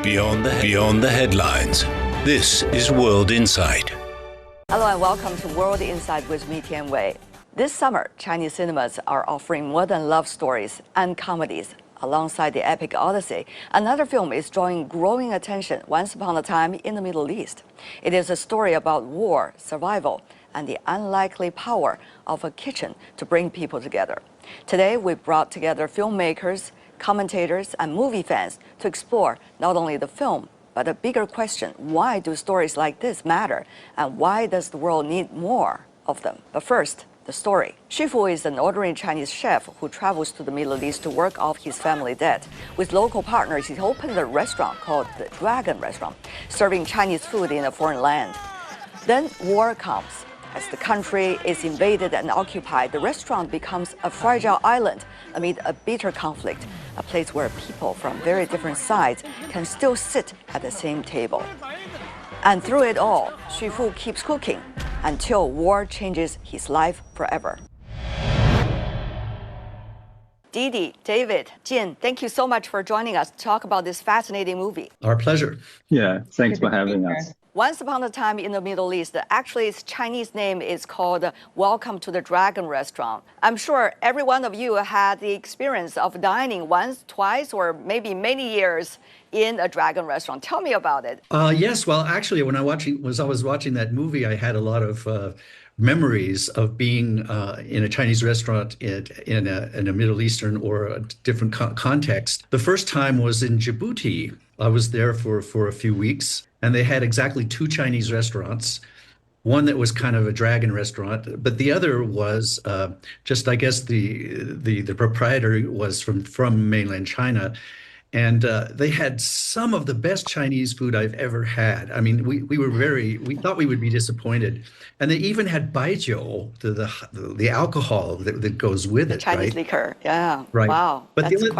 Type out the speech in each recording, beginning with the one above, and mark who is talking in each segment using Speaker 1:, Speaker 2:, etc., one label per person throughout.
Speaker 1: Beyond the headlines. This is World Insight.
Speaker 2: Hello and welcome to World Insight with me, Tian Wei. This summer, Chinese cinemas are offering modern love stories and comedies. Alongside the epic Odyssey, another film is drawing growing attention, Once Upon a Time in the Middle East. It is a story about war, survival, and the unlikely power of a kitchen to bring people together. Today, we brought together filmmakers, commentators, and movie fans to explore not only the film, but a bigger question: why do stories like this matter, and why does the world need more of them? But first, the story. Xu Fu is an ordinary Chinese chef who travels to the Middle East to work off his family debt. With local partners, he opened a restaurant called the Dragon Restaurant, serving Chinese food in a foreign land. Then war comes. As the country is invaded and occupied, the restaurant becomes a fragile island amid a bitter conflict, a place where people from very different sides can still sit at the same table. And through it all, Xu Fu keeps cooking until war changes his life forever. Didi, David, Jin, thank you so much for joining us to talk about this fascinating movie.
Speaker 3: Our pleasure.
Speaker 4: Yeah, thanks for having us.
Speaker 2: Once Upon a Time in the Middle East, actually its Chinese name is called Welcome to the Dragon Restaurant. I'm sure every one of you had the experience of dining once, twice, or maybe many years in a Dragon Restaurant. Tell me about it.
Speaker 3: Yes, well, actually, when I was watching that movie, I had a lot of memories of being in a Chinese restaurant in a Middle Eastern or a different context. The first time was in Djibouti. I was there for a few weeks, and they had exactly two Chinese restaurants. One that was kind of a dragon restaurant, but the other was just, I guess, the proprietor was from mainland China. And they had some of the best Chinese food I've ever had. I mean, we thought we would be disappointed. And they even had baijiu, the alcohol that goes with it,
Speaker 2: Chinese
Speaker 3: right?
Speaker 2: liquor, yeah.
Speaker 3: Right.
Speaker 2: Wow.
Speaker 3: But
Speaker 2: That's
Speaker 3: the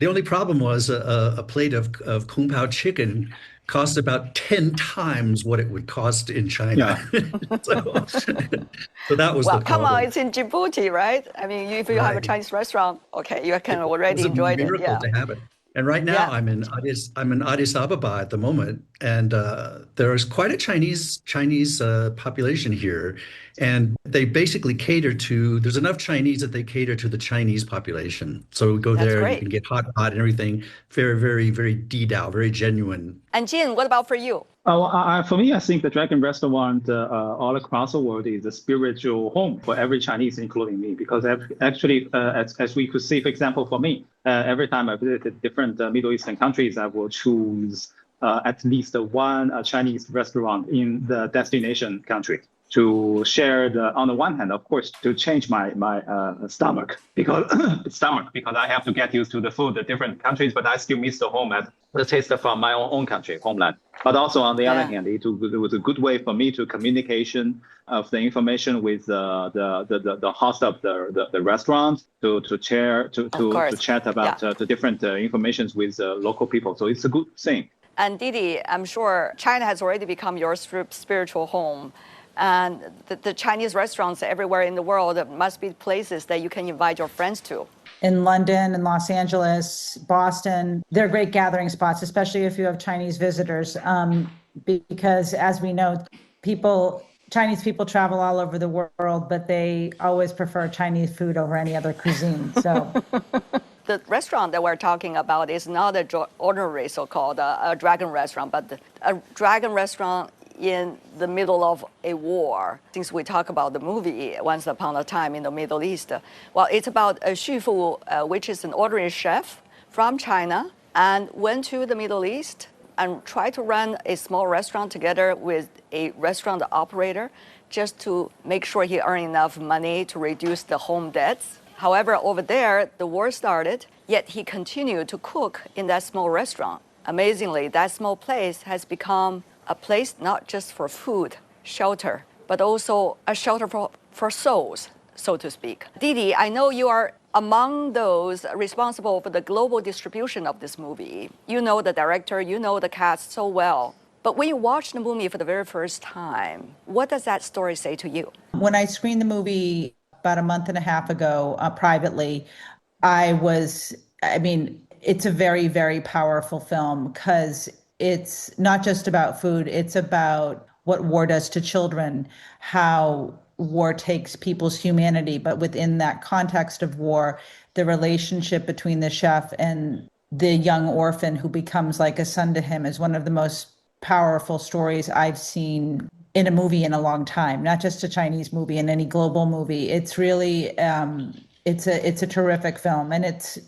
Speaker 3: only problem was a plate of kung pao chicken cost about 10 times what it would cost in China.
Speaker 4: Yeah.
Speaker 3: So that was the problem.
Speaker 2: Come on, it's in Djibouti, right? I mean, if you have a Chinese restaurant, okay, you can already enjoy it.
Speaker 3: It was a miracle to have it. And right now, I'm in Addis Ababa at the moment, and there is quite a Chinese population here, and they basically cater to. There's enough Chinese that they cater to the Chinese population. So we go there,
Speaker 2: great.
Speaker 3: You can get hot and everything. Very, very, very dao, very genuine.
Speaker 2: And Jin, what about for you?
Speaker 4: For me, I think the Dragon Restaurant all across the world is a spiritual home for every Chinese, including me, because actually, as we could see, for example, for me, every time I visited different Middle Eastern countries, I will choose at least one Chinese restaurant in the destination country to share on the one hand, of course, to change my stomach because I have to get used to the food of different countries, but I still miss the home and the taste from my own country, homeland. But also on the other hand, it was a good way for me to communication of the information with the host of the restaurant to chat about the different informations with local people. So it's a good thing.
Speaker 2: And Didi, I'm sure China has already become your spiritual home. And the Chinese restaurants everywhere in the world must be places that you can invite your friends to.
Speaker 5: In London and Los Angeles, Boston, they're great gathering spots, especially if you have Chinese visitors, because as we know, Chinese people travel all over the world, but they always prefer Chinese food over any other cuisine. So.
Speaker 2: The restaurant that we're talking about is not an ordinary so-called a dragon restaurant, but a dragon restaurant in the middle of a war. Since we talk about the movie Once Upon a Time in the Middle East, well, it's about Xu Fu, which is an ordinary chef from China, and went to the Middle East and tried to run a small restaurant together with a restaurant operator just to make sure he earned enough money to reduce the home debts. However, over there, the war started, yet he continued to cook in that small restaurant. Amazingly, that small place has become a place not just for food, shelter, but also a shelter for souls, so to speak. Didi, I know you are among those responsible for the global distribution of this movie. You know the director, you know the cast so well. But when you watch the movie for the very first time, what does that story say to you?
Speaker 5: When I screened the movie about a month and a half ago privately, it's a very, very powerful film because it's not just about food, it's about what war does to children, how war takes people's humanity, but within that context of war, the relationship between the chef and the young orphan who becomes like a son to him is one of the most powerful stories I've seen in a movie in a long time, not just a Chinese movie, in any global movie. It's really, it's a terrific film, and it's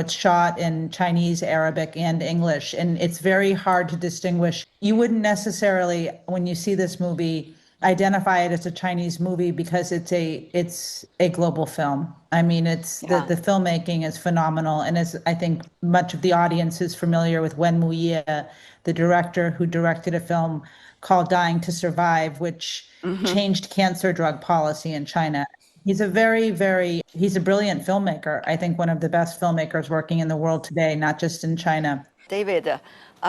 Speaker 5: shot in Chinese, Arabic, and English, and it's very hard to distinguish. You wouldn't necessarily, when you see this movie, identify it as a Chinese movie because it's a global film. I mean, the filmmaking is phenomenal, and as I think much of the audience is familiar with Wen Muye, the director who directed a film called Dying to Survive, which changed cancer drug policy in China. He's a he's a brilliant filmmaker. I think one of the best filmmakers working in the world today, not just in China.
Speaker 2: David,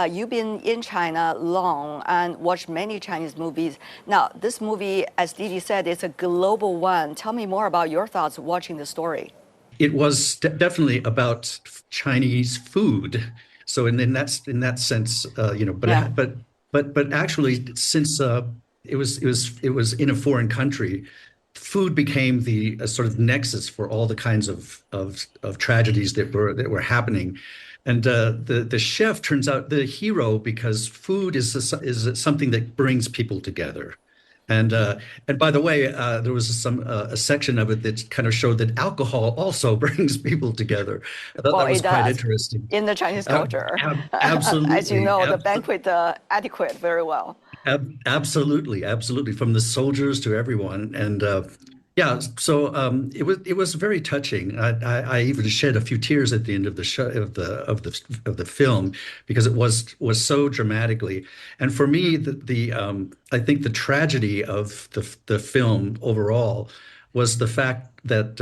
Speaker 2: you've been in China long and watched many Chinese movies. Now, this movie, as Didi said, is a global one. Tell me more about your thoughts watching the story.
Speaker 3: It was definitely about Chinese food. So in that sense, but actually, since it was in a foreign country, food became the sort of nexus for all the kinds of tragedies that were happening. And the chef turns out the hero because food is something that brings people together. And by the way, there was a section of it that kind of showed that alcohol also brings people together. I thought that was quite interesting.
Speaker 2: In the Chinese culture.
Speaker 3: Absolutely.
Speaker 2: As you know, the banquet etiquette very well.
Speaker 3: Absolutely, from the soldiers to everyone. And so it was very touching. I even shed a few tears at the end of the show of the film because it was so dramatically. And for me, I think the tragedy of the film overall was the fact that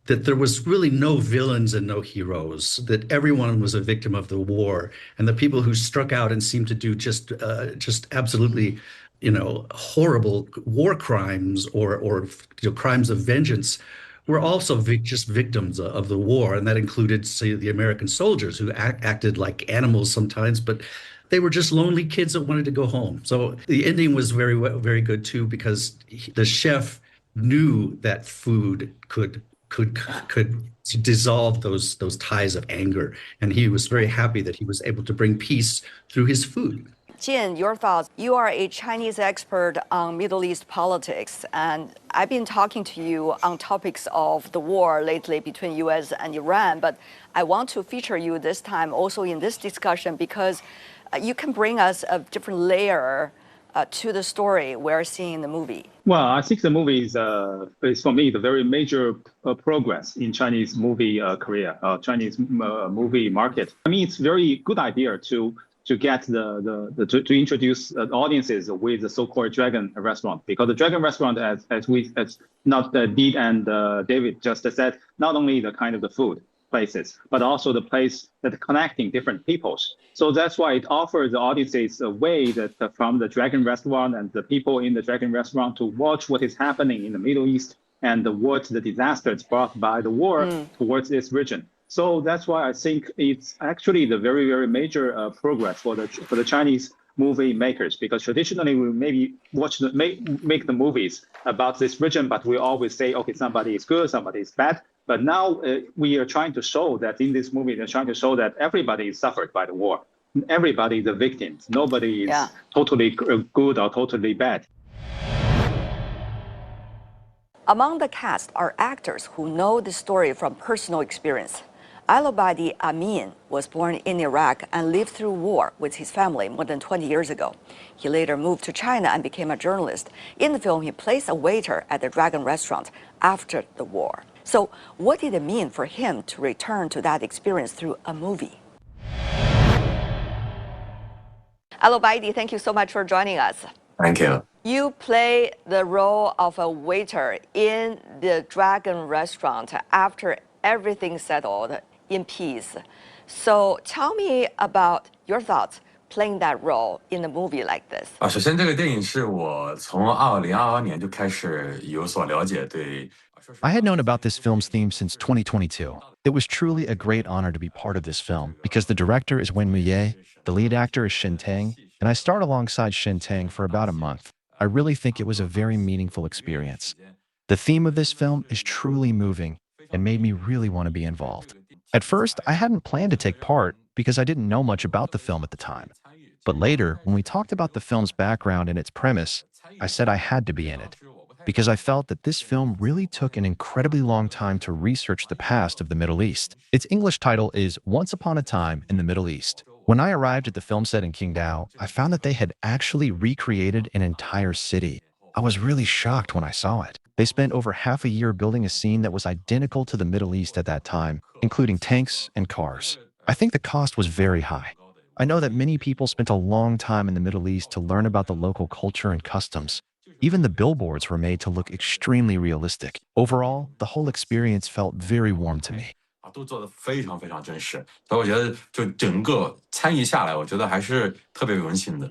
Speaker 3: that there was really no villains and no heroes, that everyone was a victim of the war, and the people who struck out and seemed to do just absolutely horrible war crimes or crimes of vengeance were also just victims of the war. And that included, say, the American soldiers who acted like animals sometimes, but they were just lonely kids that wanted to go home. So the ending was very, very good too, because the chef knew that food could dissolve those ties of anger, and he was very happy that he was able to bring peace through his food.
Speaker 2: Jin, your thoughts. You are a Chinese expert on Middle East politics, and I've been talking to you on topics of the war lately between U.S. and Iran, but I want to feature you this time also in this discussion because you can bring us a different layer to the story we're seeing in the movie.
Speaker 4: Well, I think the movie is for me, the very major progress in Chinese movie career, Chinese movie market. I mean, it's very good idea to get to introduce audiences with the so-called Dragon Restaurant, because the Dragon Restaurant, as Dee and David just said, not only the kind of the food places, but also the place that connecting different peoples. So that's why it offers the audiences a way that from the Dragon Restaurant and the people in the Dragon Restaurant to watch what is happening in the Middle East and what the disasters brought by the war towards this region. So that's why I think it's actually the very, very major progress for the Chinese movie makers, because traditionally we maybe make the movies about this region, but we always say, okay, somebody is good, somebody is bad. But now we are trying to show that in this movie, they're trying to show that everybody is suffered by the war. Everybody is a victim. Nobody is totally good or totally bad.
Speaker 2: Among the cast are actors who know the story from personal experience. Alobadi Amin was born in Iraq and lived through war with his family more than 20 years ago. He later moved to China and became a journalist. In the film, he plays a waiter at the Dragon Restaurant after the war. So what did it mean for him to return to that experience through a movie? Alobadi, thank you so much for joining us.
Speaker 6: Thank you.
Speaker 2: You play the role of a waiter in the Dragon Restaurant after everything settled in peace. So tell me about your thoughts playing that role in a movie like this.
Speaker 6: 首先这个电影是我从2022年就开始有所了解，对 I had known about this film's theme since 2022. It was truly a great honor to be part of this film because the director is Wen Muye, the lead actor is Shen Tang, and I starred alongside Shen Tang for about a month. I really think it was a very meaningful experience. The theme of this film is truly moving and made me really want to be involved. At first, I hadn't planned to take part because I didn't know much about the film at the time. But later, when we talked about the film's background and its premise, I said I had to be in it because I felt that this film really took an incredibly long time to research the past of the Middle East. Its English title is Once Upon a Time in the Middle East. When I arrived at the film set in Qingdao, I found that they had actually recreated an entire city. I was really shocked when I saw it. They spent over half a year building a scene that was identical to the Middle East at that time, including tanks and cars. I think the cost was very high. I know that many people spent a long time in the Middle East to learn about the local culture and customs. Even the billboards were made to look extremely realistic. Overall, the whole experience felt very warm to me.
Speaker 7: 都做得非常非常真实，所以我觉得就整个参与下来，我觉得还是特别有温馨的。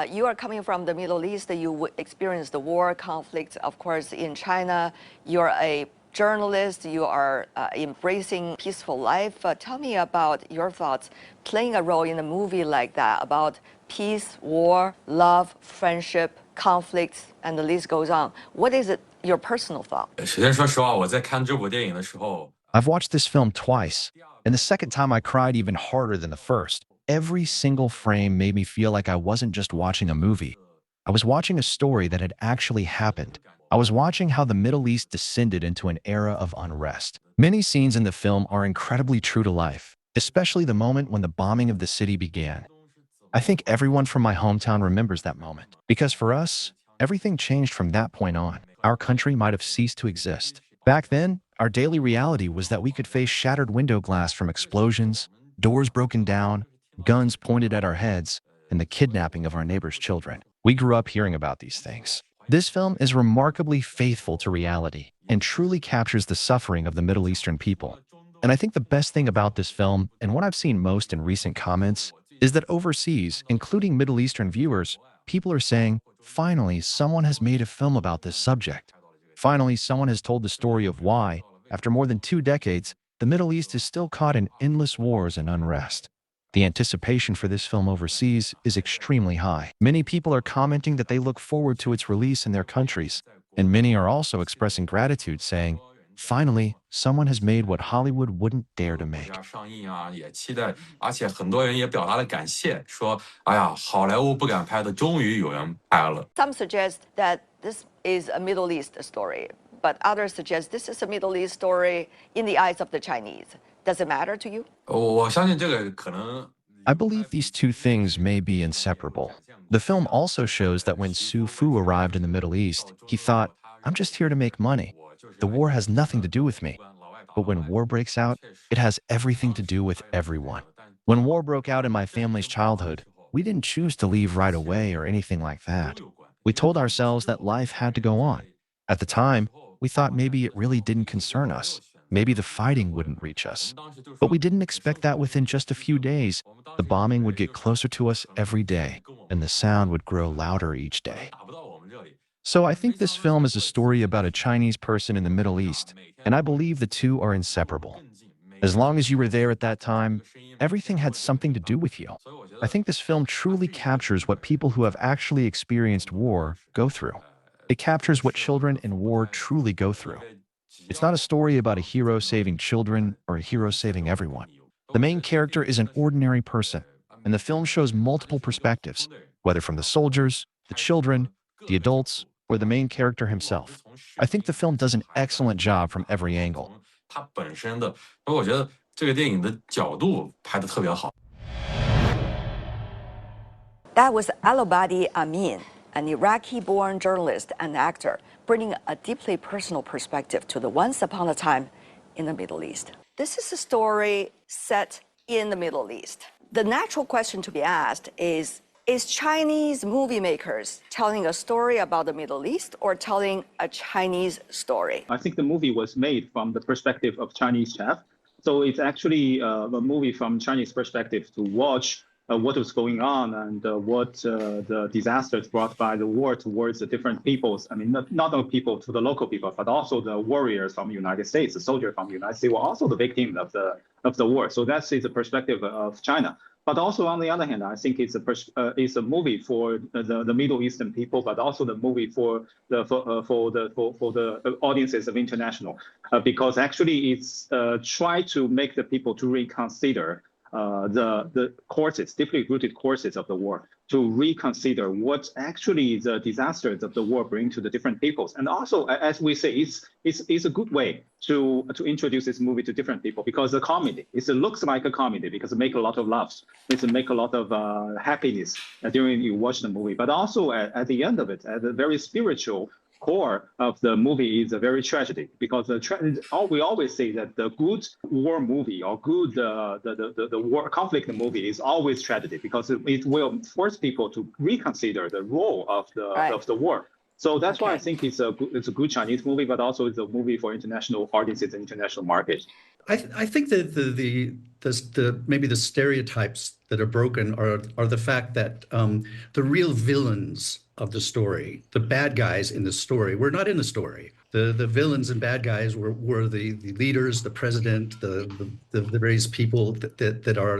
Speaker 2: You are coming from the Middle East. You experienced the war conflict, of course, in China. You're a journalist. You are embracing peaceful life. Tell me about your thoughts playing a role in a movie like that about peace, war, love, friendship, conflicts, and the list goes on. What is it, your personal thought?
Speaker 7: 首先，说实话，我在看这部电影的时候，
Speaker 6: I've watched this film twice, and the second time I cried even harder than the first. Every single frame made me feel like I wasn't just watching a movie. I was watching a story that had actually happened. I was watching how the Middle East descended into an era of unrest. Many scenes in the film are incredibly true to life, especially the moment when the bombing of the city began. I think everyone from my hometown remembers that moment, because for us, everything changed from that point on. Our country might have ceased to exist. Back then, our daily reality was that we could face shattered window glass from explosions, doors broken down, guns pointed at our heads, and the kidnapping of our neighbors' children. We grew up hearing about these things. This film is remarkably faithful to reality and truly captures the suffering of the Middle Eastern people. And I think the best thing about this film, and what I've seen most in recent comments, is that overseas, including Middle Eastern viewers, people are saying, finally, someone has made a film about this subject. Finally, someone has told the story of why, after more than 2 decades, the Middle East is still caught in endless wars and unrest. The anticipation for this film overseas is extremely high. Many people are commenting that they look forward to its release in their countries, and many are also expressing gratitude, saying, finally, someone has made what Hollywood wouldn't dare to make.
Speaker 7: 上映啊，也期待，而且很多人也表达了感谢，说，哎呀，好莱坞不敢拍的，终于有人拍了。
Speaker 2: Some suggest that this is a Middle East story, but others suggest this is a Middle East story in the eyes of the Chinese. Does it matter to you?
Speaker 7: 我相信这个可能。
Speaker 6: I believe these two things may be inseparable. The film also shows that when Su Fu arrived in the Middle East, he thought, I'm just here to make money. The war has nothing to do with me. But when war breaks out, it has everything to do with everyone. When war broke out in my family's childhood, we didn't choose to leave right away or anything like that. We told ourselves that life had to go on. At the time, we thought maybe it really didn't concern us. Maybe the fighting wouldn't reach us. But we didn't expect that within just a few days, the bombing would get closer to us every day, and the sound would grow louder each day. So I think this film is a story about a Chinese person in the Middle East, and I believe the two are inseparable. As long as you were there at that time, everything had something to do with you. I think this film truly captures what people who have actually experienced war go through. It captures what children in war truly go through. It's not a story about a hero saving children or a hero saving everyone. The main character is an ordinary person, and the film shows multiple perspectives, whether from the soldiers, the children, the adults, or the main character himself. I think the film does an excellent job from every angle.
Speaker 7: 它本身的，所以我觉得这个电影的角度拍得特别好。
Speaker 2: That was Alobadi Amin, an Iraqi-born journalist and actor, bringing a deeply personal perspective to the Once Upon a Time in the Middle East. This is a story set in the Middle East. The natural question to be asked is Chinese movie makers telling a story about the Middle East or telling a Chinese story?
Speaker 4: I think the movie was made from the perspective of Chinese chef. So it's actually a movie from Chinese perspective to watch what was going on and what the disasters brought by the war towards the different peoples. I mean, not only people to the local people, but also the warriors from the United States, the soldiers from the United States were also the victim of the war. So that's the perspective of China. But also, on the other hand, I think it's a movie for the Middle Eastern people, but also the movie for the audiences of international, because actually it's try to make the people to reconsider the causes, deeply rooted causes of the war, to reconsider what actually the disasters of the war bring to the different peoples. And also, as we say, it's a good way to introduce this movie to different people, because the comedy, it looks like a comedy because it makes a lot of laughs, it make a lot of happiness during you watch the movie. But also at the end of it, at the very spiritual core of the movie is a very tragedy, because we always say that the good war movie or good the war conflict movie is always tragedy, because it will force people to reconsider the role of the war. So that's why I think it's a good Chinese movie, but also it's a movie for international audiences and international markets.
Speaker 3: I think that the maybe the stereotypes that are broken are the fact that the real villains of the story, the bad guys in the story, were not in the story. The villains and bad guys were the leaders, the president, the various people that are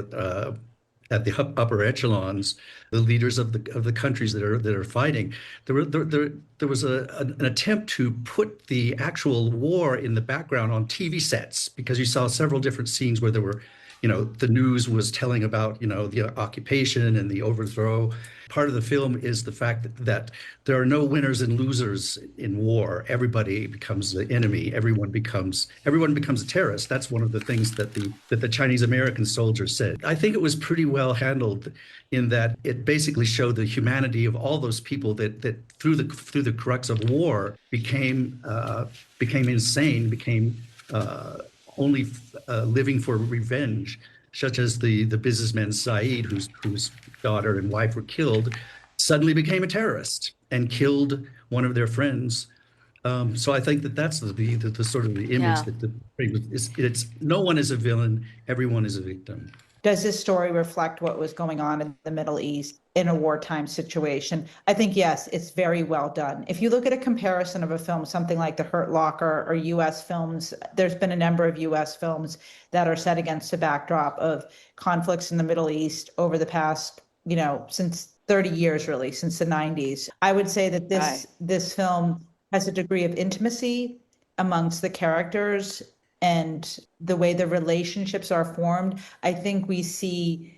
Speaker 3: at the upper echelons, the leaders of the countries that are fighting. There was an attempt to put the actual war in the background on TV sets, because you saw several different scenes where there were, the news was telling about, the occupation and the overthrow. Part of the film is the fact that there are no winners and losers in war. Everybody becomes the enemy. Everyone becomes a terrorist. That's one of the things that the Chinese American soldiers said. I think it was pretty well handled, in that it basically showed the humanity of all those people that through the crux of war became insane, became only living for revenge, such as the businessman Saeed, whose daughter and wife were killed, suddenly became a terrorist and killed one of their friends. So I think that's the sort of the image that it's no one is a villain, everyone is a victim.
Speaker 5: Does this story reflect what was going on in the Middle East in a wartime situation? I think, yes, it's very well done. If you look at a comparison of a film, something like The Hurt Locker or US films, there's been a number of US films that are set against a backdrop of conflicts in the Middle East over the past, since 30 years, really, since the 90s. I would say that this film has a degree of intimacy amongst the characters and the way the relationships are formed. I think we see,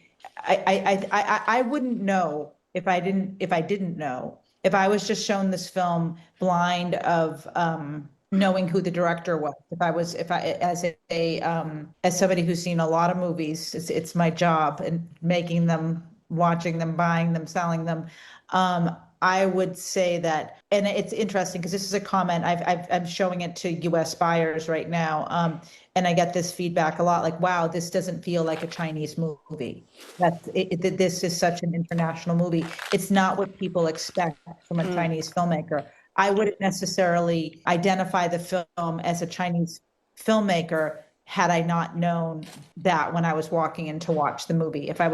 Speaker 5: I wouldn't know if I didn't know, if I was just shown this film blind of knowing who the director was. As somebody who's seen a lot of movies, it's my job, and making them, watching them, buying them, selling them. I would say that, and it's interesting because this is a comment, I'm showing it to US buyers right now. And I get this feedback a lot, like, wow, this doesn't feel like a Chinese movie. This is such an international movie. It's not what people expect from a Chinese filmmaker. I wouldn't necessarily identify the film as a Chinese filmmaker had I not known that when I was walking in to watch the movie, if I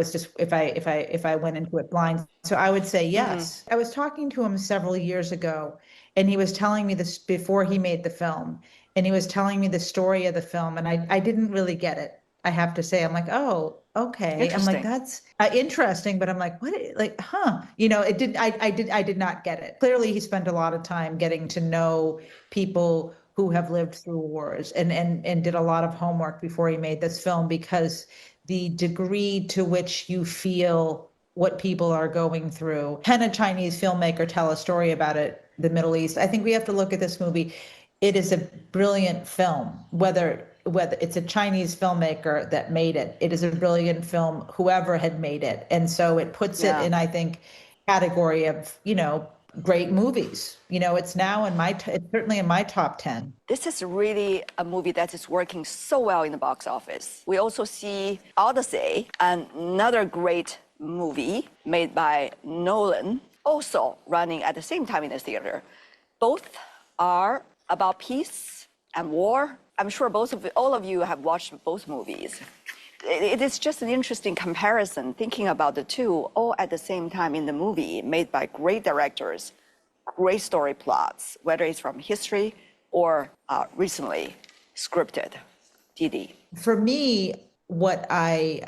Speaker 5: went into it blind. So I would say yes. I was talking to him several years ago, and he was telling me this before he made the film, and he was telling me the story of the film, and I didn't really get it. I have to say, I'm like, oh, okay. I'm like, that's interesting, but I'm like, what? Like, huh? It did. I did not get it. Clearly, he spent a lot of time getting to know people who have lived through wars, and did a lot of homework before he made this film, because the degree to which you feel what people are going through. Can a Chinese filmmaker tell a story about the Middle East? I think we have to look at this movie. It is a brilliant film, whether it's a Chinese filmmaker that made it. It is a brilliant film, whoever had made it. And so it puts it in, I think, category of, great movies. It's now it's certainly in my top 10.
Speaker 2: This is really a movie that is working so well in the box office. We also see Odyssey, another great movie made by Nolan, also running at the same time in the theater. Both are about peace and war. I'm sure all of you have watched both movies. it is just an interesting comparison, thinking about the two all at the same time in the movie, made by great directors, great story plots, whether it's from history or recently scripted. Didi.
Speaker 5: For me, what I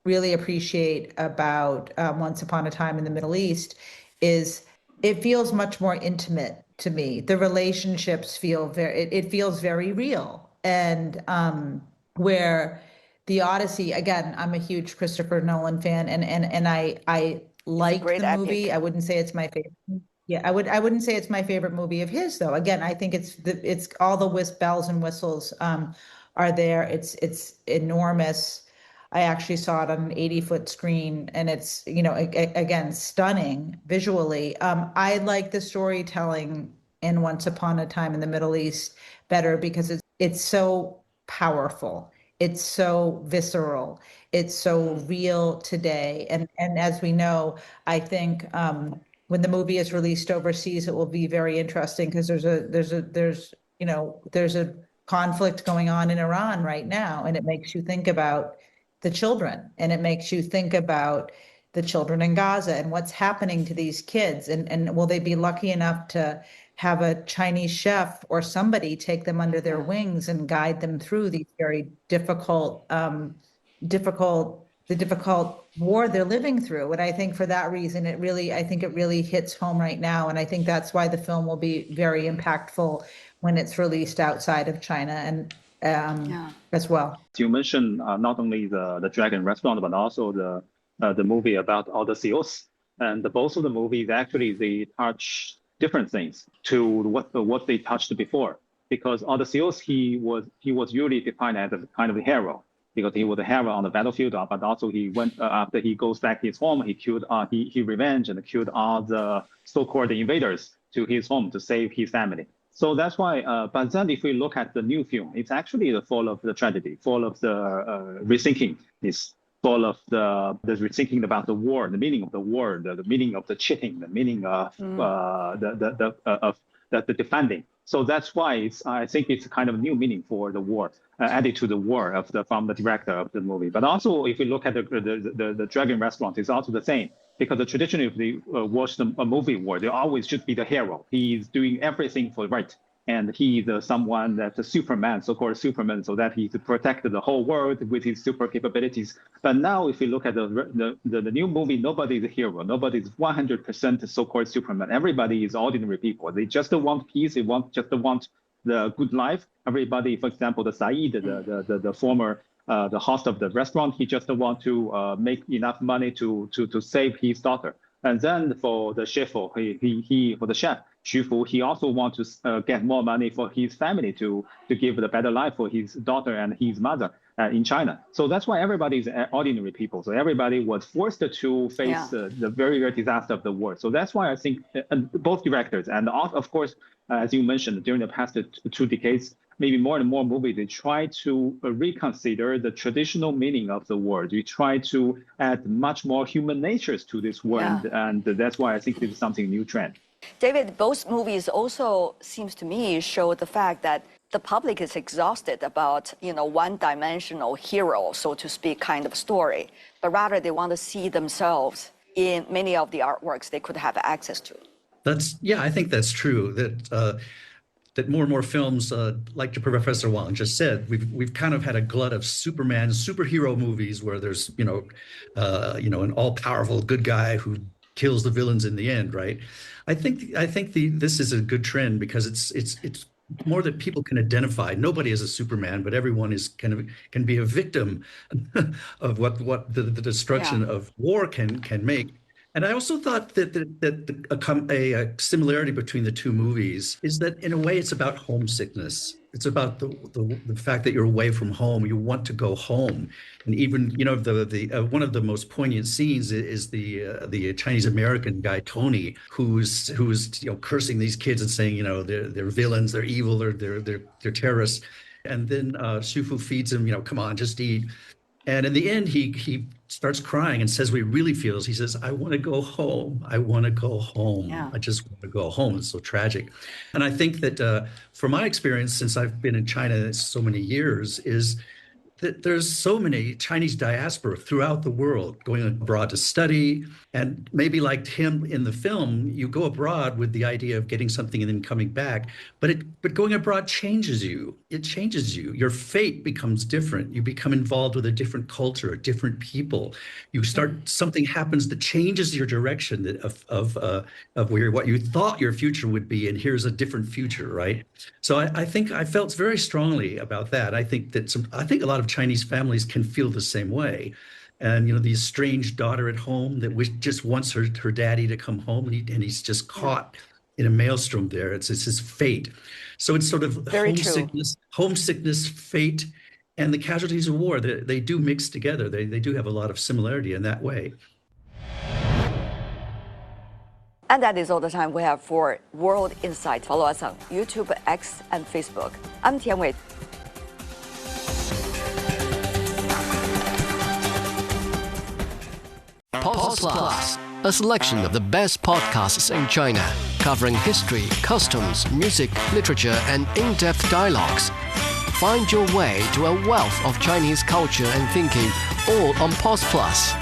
Speaker 5: really appreciate about Once Upon a Time in the Middle East is it feels much more intimate to me. The relationships feel it feels very real. And where the Odyssey, again, I'm a huge Christopher Nolan fan, and I like the movie.
Speaker 2: Epic.
Speaker 5: I wouldn't say it's my favorite. Yeah, I wouldn't say it's my favorite movie of his, though. Again, I think it's all the bells and whistles are there. It's enormous. I actually saw it on an 80-foot screen, and it's, again, stunning visually. I like the storytelling in Once Upon a Time in the Middle East better because it's so powerful. It's so visceral. It's so real today. And as we know, I think when the movie is released overseas, it will be very interesting because there's a conflict going on in Iran right now, and it makes you think about the children, and it makes you think about the children in Gaza and what's happening to these kids, and will they be lucky enough to have a Chinese chef or somebody take them under their wings and guide them through these very difficult war they're living through. And I think for that reason, it really hits home right now. And I think that's why the film will be very impactful when it's released outside of China and as well.
Speaker 4: You mentioned not only the Dragon Restaurant, but also the movie about all the seals. And both of the movies, actually, they touch different things to what they touched before. Because all the seals, he was usually defined as a kind of a hero, because he was a hero on the battlefield, but also he went after he goes back to his home, he revenged and killed all the so-called invaders to his home to save his family. So that's why, but then if we look at the new film, it's actually full of the tragedy, full of the rethinking. It's full of the rethinking about the war, the meaning of the war, the meaning of the cheating, the meaning of the defending. So that's why I think it's a kind of new meaning for the war, added to the war from the director of the movie. But also, if we look at the Dragon Restaurant, it's also the same. Because the tradition, if they watch a movie war, they always should be the hero. He's doing everything for right. And he's someone that's a Superman, so-called Superman, so that he protected the whole world with his super capabilities. But now, if you look at the new movie, nobody's a hero. Nobody's 100% so-called Superman. Everybody is ordinary people. They just want peace. They just want the good life. Everybody, for example, the Saeed, the former the host of the restaurant, he just want to make enough money to save his daughter. And then for the chef, for the chef, Xu Fu, he also wants to get more money for his family to give the better life for his daughter and his mother in China. So that's why everybody is ordinary people. So everybody was forced to face the very, very disaster of the war. So that's why I think both directors and of course, as you mentioned, during the past 2 decades, maybe more and more movies, they try to reconsider the traditional meaning of the word. We try to add much more human natures to this word, and that's why I think this is something new trend.
Speaker 2: David, both movies also seems to me show the fact that the public is exhausted about, one-dimensional hero, so to speak, kind of story, but rather they want to see themselves in many of the artworks they could have access to.
Speaker 3: I think that's true. That more and more films, like Professor Wang just said, we've kind of had a glut of superhero movies where there's an all-powerful good guy who kills the villains in the end, right? I think this is a good trend because it's more that people can identify. Nobody is a Superman, but everyone can be a victim of what the destruction of war can make. And I also thought that a similarity between the two movies is that in a way it's about homesickness. It's about the fact that you're away from home. You want to go home, and even the one of the most poignant scenes is the Chinese American guy Tony, who's cursing these kids and saying they're villains, they're evil, they're terrorists, and then Xu Fu feeds him come on, just eat. And in the end, he starts crying and says what he really feels. He says, I want to go home. I want to go home. Yeah. I just want to go home. It's so tragic. And I think that from my experience, since I've been in China so many years, is there's so many Chinese diaspora throughout the world going abroad to study. And maybe like him in the film, you go abroad with the idea of getting something and then coming back. But going abroad changes you. It changes you. Your fate becomes different. You become involved with a different culture, different people. You start, something happens that changes your direction of where what you thought your future would be, and here's a different future, right? So I think I felt very strongly about that. I think a lot of Chinese families can feel the same way. And, you know, the estranged daughter at home that just wants her daddy to come home, and he's just caught in a maelstrom there. It's his fate. So it's sort of
Speaker 2: Very
Speaker 3: homesickness, fate, and the casualties of war. They do mix together. They do have a lot of similarity in that way.
Speaker 2: And that is all the time we have for World Insight. Follow us on YouTube, X, and Facebook. I'm Tian Wei.
Speaker 8: Post Plus, a selection of the best podcasts in China, covering history, customs, music, literature, and in-depth dialogues. Find your way to a wealth of Chinese culture and thinking, all on Post Plus.